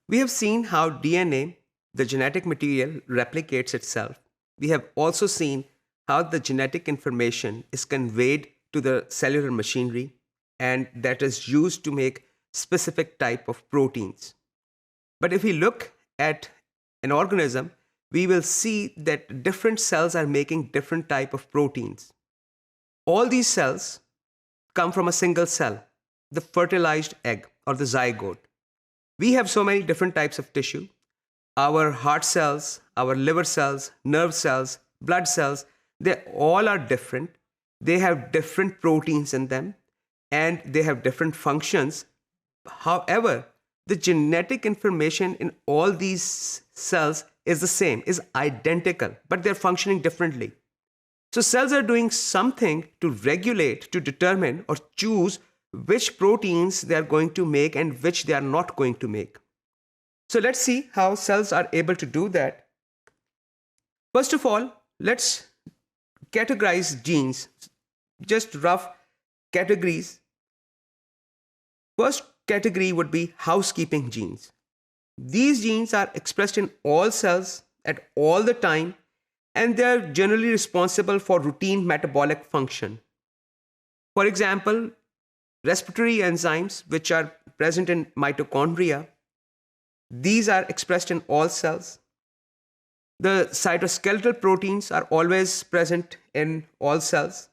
We have seen how DNA, the genetic material, replicates itself. We have also seen how the genetic information is conveyed to the cellular machinery and that is used to make specific type of proteins. But if we look at an organism, we will see that different cells are making different type of proteins. All these cells come from a single cell, the fertilized egg or the zygote. We have so many different types of tissue. Our heart cells, our liver cells, nerve cells, blood cells, they all are different. They have different proteins in them and they have different functions. However, the genetic information in all these cells is the same, is identical, but they're functioning differently. So cells are doing something to regulate, to determine or choose which proteins they are going to make and which they are not going to make. So let's see how cells are able to do that. First of all, let's categorize genes, just rough categories. First category would be housekeeping genes. These genes are expressed in all cells at all the time, and they are generally responsible for routine metabolic function. For example, respiratory enzymes, which are present in mitochondria, these are expressed in all cells. The cytoskeletal proteins are always present in all cells.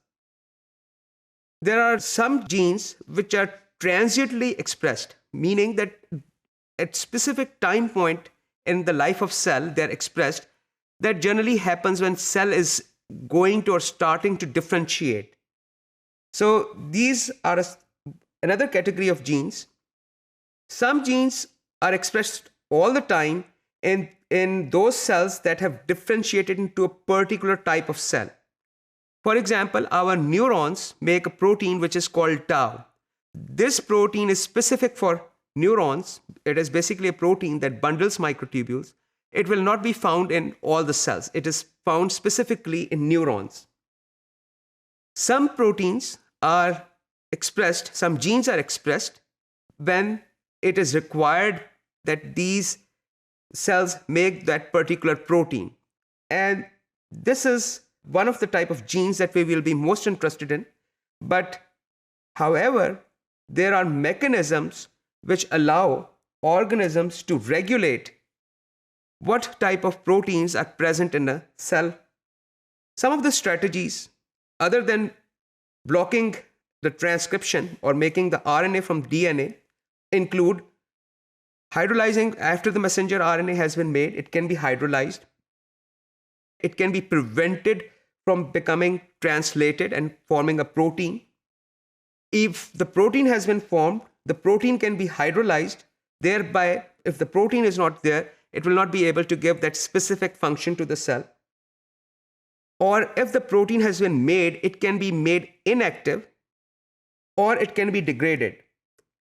There are some genes which are transiently expressed, meaning that at specific time point in the life of cell, they're expressed. That generally happens when cell is going to or starting to differentiate. So these are another category of genes. Some genes are expressed all the time in those cells that have differentiated into a particular type of cell. For example, our neurons make a protein which is called tau. This protein is specific for neurons. It is basically a protein that bundles microtubules. It will not be found in all the cells. It is found specifically in neurons. Some proteins are expressed, some genes are expressed when it is required that these cells make that particular protein. And this is one of the type of genes that we will be most interested in. But however, there are mechanisms which allow organisms to regulate what type of proteins are present in a cell. Some of the strategies, other than blocking the transcription or making the RNA from DNA, include hydrolyzing. After the messenger RNA has been made, it can be hydrolyzed. It can be prevented from becoming translated and forming a protein. If the protein has been formed, the protein can be hydrolyzed. Thereby, if the protein is not there, it will not be able to give that specific function to the cell. Or if the protein has been made, it can be made inactive or it can be degraded.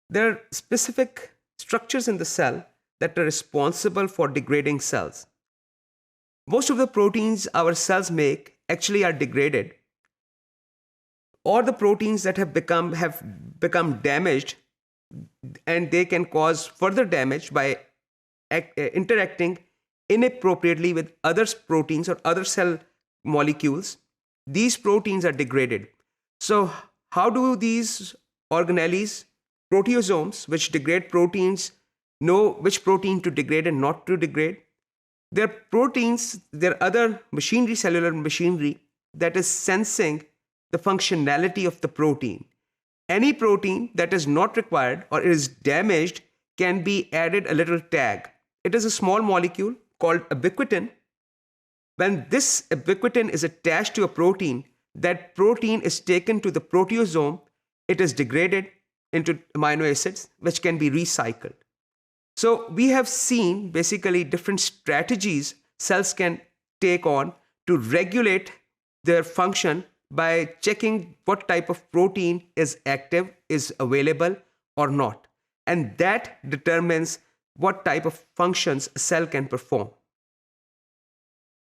There are specific structures in the cell that are responsible for degrading cells. Most of the proteins our cells make actually are degraded, or the proteins that have become damaged, and they can cause further damage by interacting inappropriately with other proteins or other cell molecules. These proteins are degraded. So how do these organelles, proteosomes, which degrade proteins, know which protein to degrade and not to degrade? There are proteins, there are other machinery, cellular machinery, that is sensing the functionality of the protein. Any protein that is not required or is damaged can be added a little tag. It is a small molecule called ubiquitin. When this ubiquitin is attached to a protein, that protein is taken to the proteasome. It is degraded into amino acids, which can be recycled. So we have seen basically different strategies cells can take on to regulate their function by checking what type of protein is active, is available or not. And that determines what type of functions a cell can perform.